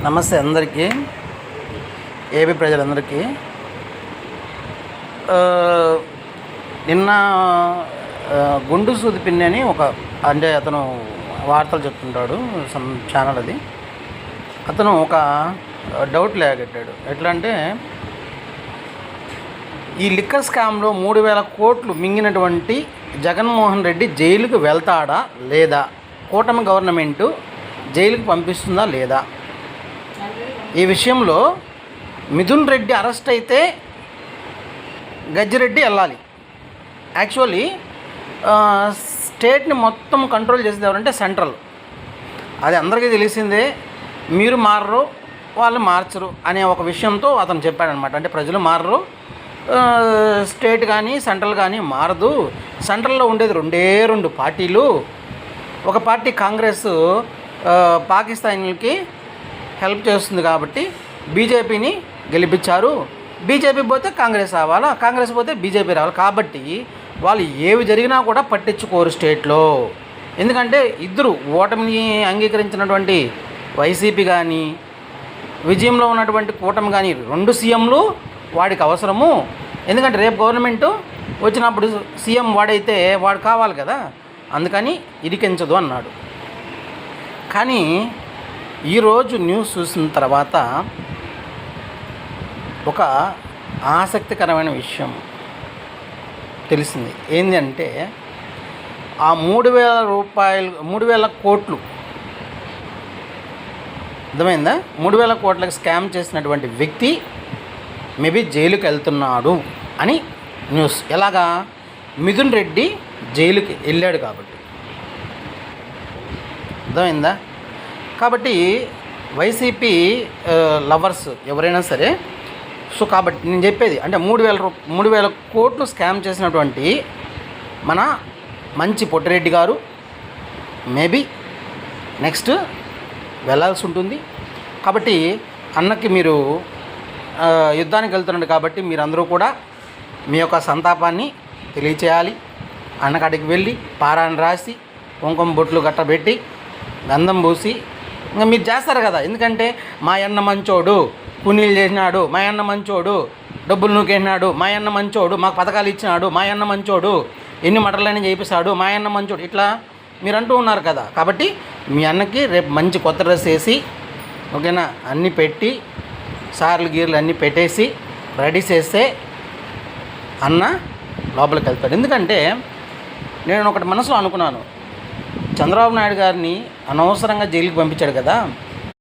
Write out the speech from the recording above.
నమస్తే అందరికీ, ఏపీ ప్రజలందరికీ. నిన్న గుండు సూది పిన్ని అని అంటే అతను వార్తలు చెప్తుంటాడు, సమ్ ఛానల్ అది. అతను ఒక డౌట్ లేగట్టాడు. ఎట్లా అంటే, ఈ లిక్కర్ స్కామ్లో 3,000 కోట్లు మింగినటువంటి జగన్మోహన్ రెడ్డి జైలుకు వెళ్తాడా లేదా, కూటమి గవర్నమెంటు జైలుకు పంపిస్తుందా లేదా, ఈ విషయంలో మిథున్ రెడ్డి అరెస్ట్ అయితే గజ్జిరెడ్డి వెళ్ళాలి. యాక్చువల్లీ స్టేట్ని మొత్తం కంట్రోల్ చేసేది ఎవరంటే సెంట్రల్. అది అందరికీ తెలిసిందే. మీరు మారరు, వాళ్ళు మార్చరు అనే ఒక విషయంతో అతను చెప్పాడనమాట. అంటే ప్రజలు మారరు, స్టేట్ కానీ సెంట్రల్ కానీ మారదు. సెంట్రల్లో ఉండేది రెండు పార్టీలు. ఒక పార్టీ కాంగ్రెస్ పాకిస్తాన్కి హెల్ప్ చేస్తుంది కాబట్టి బీజేపీని గెలిపించారు. బీజేపీ పోతే కాంగ్రెస్ రావాలా, కాంగ్రెస్ పోతే బీజేపీ రావాలి. కాబట్టి వాళ్ళు ఏవి జరిగినా కూడా పట్టించుకోరు స్టేట్లో. ఎందుకంటే ఇద్దరు ఓటమిని అంగీకరించినటువంటి వైసీపీ కానీ, విజయంలో ఉన్నటువంటి కూటమి కానీ, 2 సీఎంలు వాడికి అవసరము. ఎందుకంటే రేపు గవర్నమెంటు వచ్చినప్పుడు సీఎం వాడైతే వాడు కావాలి కదా, అందుకని ఇరికించదు అన్నాడు. కానీ ఈరోజు న్యూస్ చూసిన తర్వాత ఒక ఆసక్తికరమైన విషయం తెలిసింది. ఏంటి అంటే, ఆ 3,000 కోట్లు, అర్థమైందా? 3,000 కోట్లకు స్కామ్ చేసినటువంటి వ్యక్తి మేబీ జైలుకి వెళ్తున్నాడు అని న్యూస్. ఎలాగా? మిథున్ రెడ్డి జైలుకి వెళ్ళాడు కాబట్టి. అర్థమైందా? కాబట్టి వైసీపీ లవర్స్ ఎవరైనా సరే, సో కాబట్టి నేను చెప్పేది అంటే 3,000 కోట్లు స్కామ్ చేసినటువంటి మన మంచి పొట్టిరెడ్డి గారు మేబీ నెక్స్ట్ వెళ్ళాల్సి ఉంటుంది. కాబట్టి అన్నకి మీరు యుద్ధానికి వెళ్తున్నాడు కాబట్టి మీరందరూ కూడా మీ యొక్క సంతాపాన్ని తెలియచేయాలి. అన్నకాడికి వెళ్ళి పారాన్ని రాసి కుంకుమ బొట్లు గట్టబెట్టి గంధం పూసి ఇంకా మీరు చేస్తారు కదా. ఎందుకంటే మా అన్న మంచోడు, పుణ్యులు చేసినాడు, మా అన్న మంచోడు, డబ్బులు నూకేసినాడు, మా అన్న మంచోడు, మాకు పథకాలు ఇచ్చినాడు, మా అన్న మంచోడు, ఎన్ని మటర్లని చేపిస్తాడు, మా అన్న మంచోడు, ఇట్లా మీరు అంటూ ఉన్నారు కదా. కాబట్టి మీ అన్నకి రేపు మంచి కొత్త డ్రెస్ వేసి, ఓకేనా, అన్నీ పెట్టి సార్లు గీర్లు అన్నీ పెట్టేసి రెడీ చేస్తే అన్న లోపలికి వెళ్తాడు. ఎందుకంటే నేను ఒకటి మనసులో అనుకున్నాను, చంద్రబాబు నాయుడు గారిని అనవసరంగా జైలుకి పంపించాడు కదా.